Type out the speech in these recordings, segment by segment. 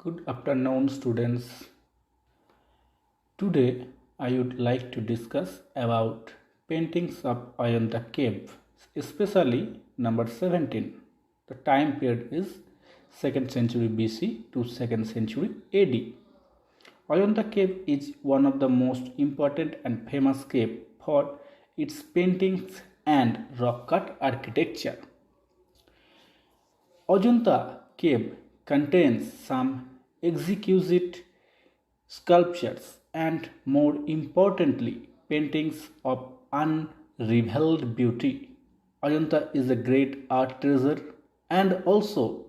Good afternoon, students. Today, I would like to discuss about paintings of Ajanta cave, especially number 17. The time period is 2nd century BC to 2nd century AD. Ajanta cave is one of the most important and famous cave for its paintings and rock cut architecture. Ajanta cave contains some exquisite sculptures and, more importantly, paintings of unrivaled beauty. Ajanta is a great art treasure and also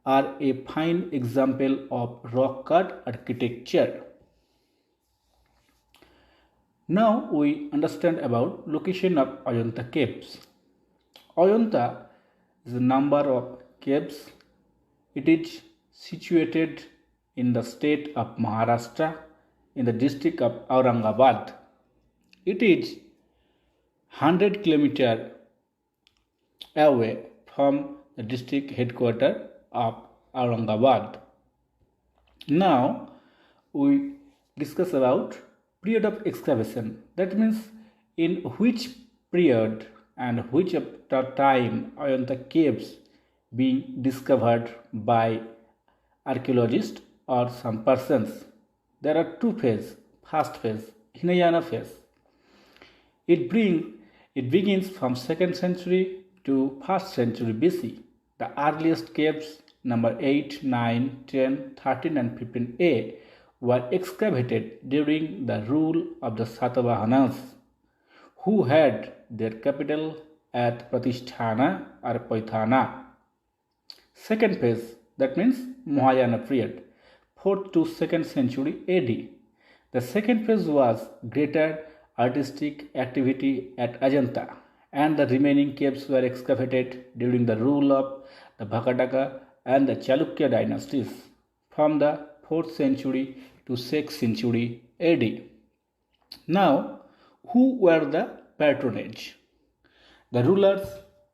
are a fine example of rock cut architecture. Now we understand about location of Ajanta caves. Ajanta is a number of caves. It is situated in the state of Maharashtra in the district of Aurangabad. It is 100 kilometers away from the district headquarters of Aurangabad. Now we discuss about period of excavation. That means in which period and which of the time are the caves being discovered by archaeologists or some persons. There are two phases. First phase, Hinayana phase. It begins from 2nd century to 1st century BC. The earliest caves number 8, 9, 10, 13 and 15a were excavated during the rule of the Satavahanas, who had their capital at Pratisthana or Paithana. Second phase, that means Mahayana period, 4th to 2nd century AD. The second phase was greater artistic activity at Ajanta, and the remaining caves were excavated during the rule of the Bhakataka and the Chalukya dynasties from the 4th century to 6th century AD. Now, who were the patronage? The rulers,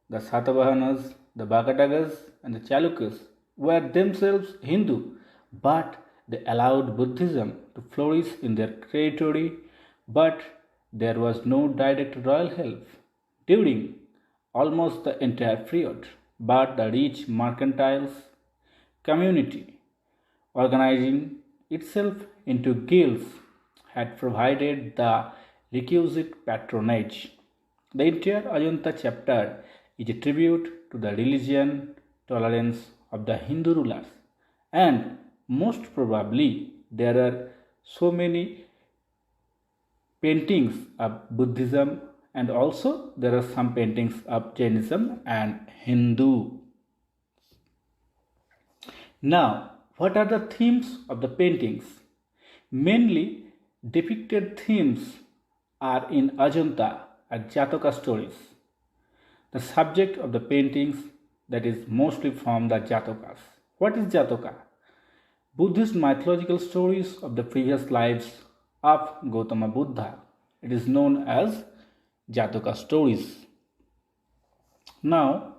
the Satavahanas, the Bhakatakas, and the Chalukyas were themselves Hindu, but they allowed Buddhism to flourish in their territory, but there was no direct royal help during almost the entire period. But the rich mercantile community, organizing itself into guilds, had provided the requisite patronage. The entire Ajanta chapter is a tribute to the religion tolerance of the Hindu rulers, and most probably there are so many paintings of Buddhism, and also there are some paintings of Jainism and Hindu. Now, what are the themes of the paintings? Mainly depicted themes are in Ajanta and Jataka stories. The subject of the paintings that is mostly from the Jatakas. What is Jataka? Buddhist mythological stories of the previous lives of Gautama Buddha. It is known as Jataka stories. Now,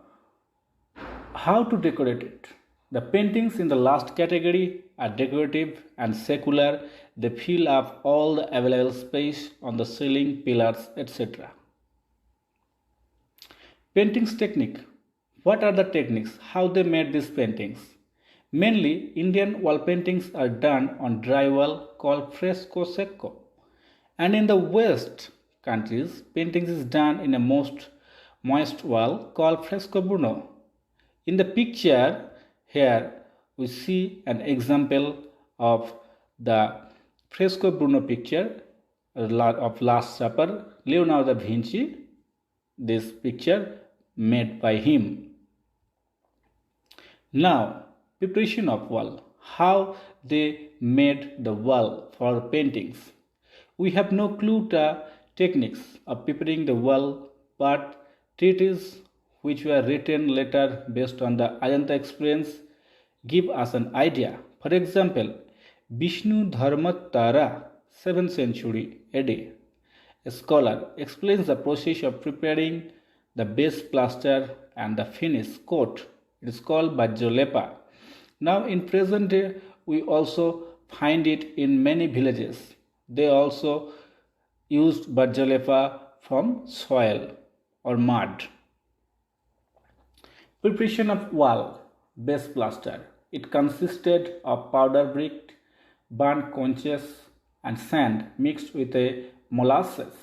how to decorate it? The paintings in the last category are decorative and secular. They fill up all the available space on the ceiling, pillars, etc. Paintings technique. What are the techniques? How they made these paintings? Mainly, Indian wall paintings are done on dry wall called fresco secco. And in the West countries, paintings is done in a most moist wall called fresco bruno. In the picture here, we see an example of the fresco bruno picture of Last Supper, Leonardo da Vinci. This picture made by him. Now, preparation of wall. How they made the wall for paintings. We have no clue to techniques of preparing the wall, but treatises which were written later based on the Ajanta experience give us an idea. For example, Vishnu Dharmattara, 7th century AD, a scholar, explains the process of preparing the base plaster and the finished coat. It is called Vajralepa. Now in present day, we also find it in many villages. They also used barjalepa from soil or mud. Preparation of wall base plaster. It consisted of powder brick, burnt conches, and sand mixed with a molasses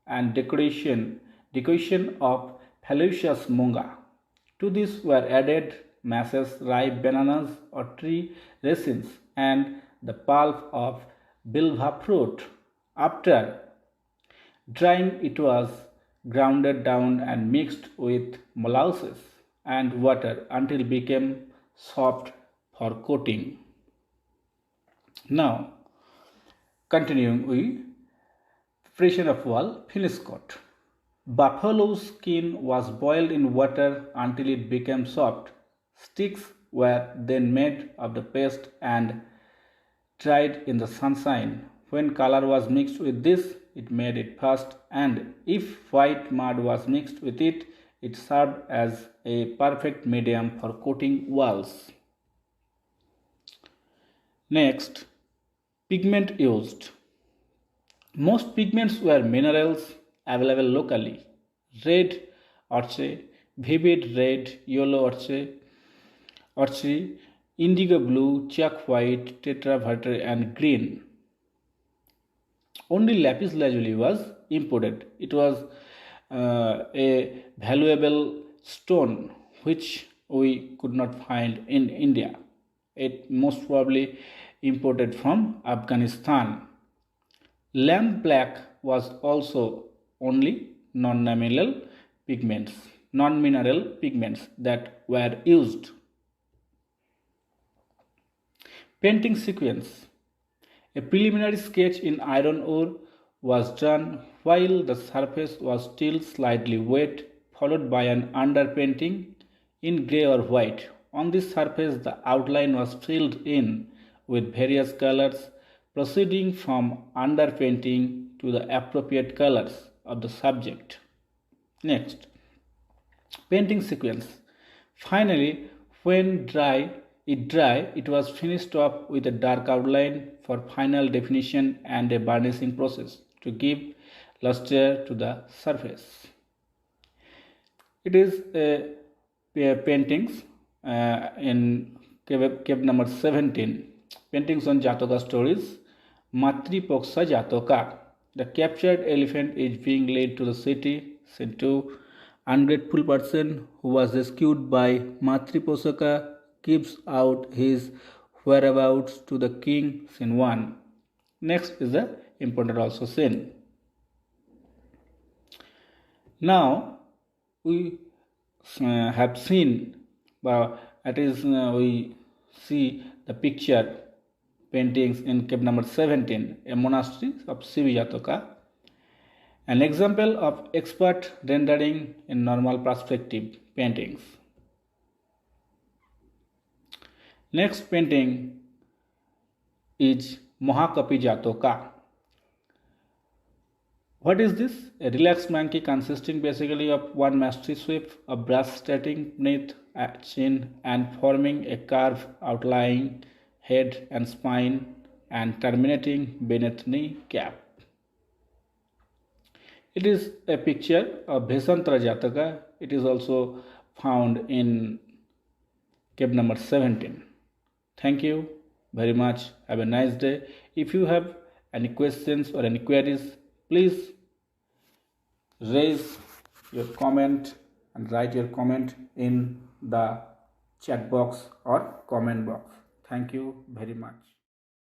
and decoration of fallacious munga. To this were added masses, ripe bananas or tree resins, and the pulp of bilva fruit. After drying, it was grounded down and mixed with molasses and water until it became soft for coating. Now, continuing with preparation of wall finish coat. Buffalo skin was boiled in water until it became soft. Sticks were then made of the paste and dried in the sunshine. When color was mixed with this, it made it fast, and if white mud was mixed with it, it served as a perfect medium for coating walls. Next, pigment used. Most pigments were minerals available locally. Red ochre, vivid red, yellow ochre, indigo blue, chalk white, tetraverter, and green. Only lapis lazuli was imported. It was a valuable stone which we could not find in India. It most probably imported from Afghanistan. Lamp black was also only non-mineral pigments that were used. Painting sequence. A preliminary sketch in iron ore was done while the surface was still slightly wet, followed by an underpainting in grey or white. On this surface, the outline was filled in with various colors, proceeding from underpainting to the appropriate colors of the subject. Next, painting sequence. Finally, when it was finished off with a dark outline for final definition and a burnishing process to give luster to the surface. It is paintings in cave number 17. Paintings on Jataka stories. Matri Poksa Jatoka. The captured elephant is being led to the city. Scene 2. Ungrateful person who was rescued by Matri Posaka gives out his whereabouts to the king. Scene 1. Next is the important also scene. Now we have seen, we see the picture paintings in cave number 17, a monastery of Sivijatoka. An example of expert rendering in normal perspective paintings. Next painting is Mahakapi Jatoka. What is this? A relaxed monkey consisting basically of one mastery sweep, a brush starting beneath a chin and forming a curve outlying head and spine and terminating beneath knee cap. It is a picture of Bhesantra Jataka. It is also found in cave number 17. Thank you very much. Have a nice day. If you have any questions or any queries, please raise your comment and write your comment in the chat box or comment box. Thank you very much.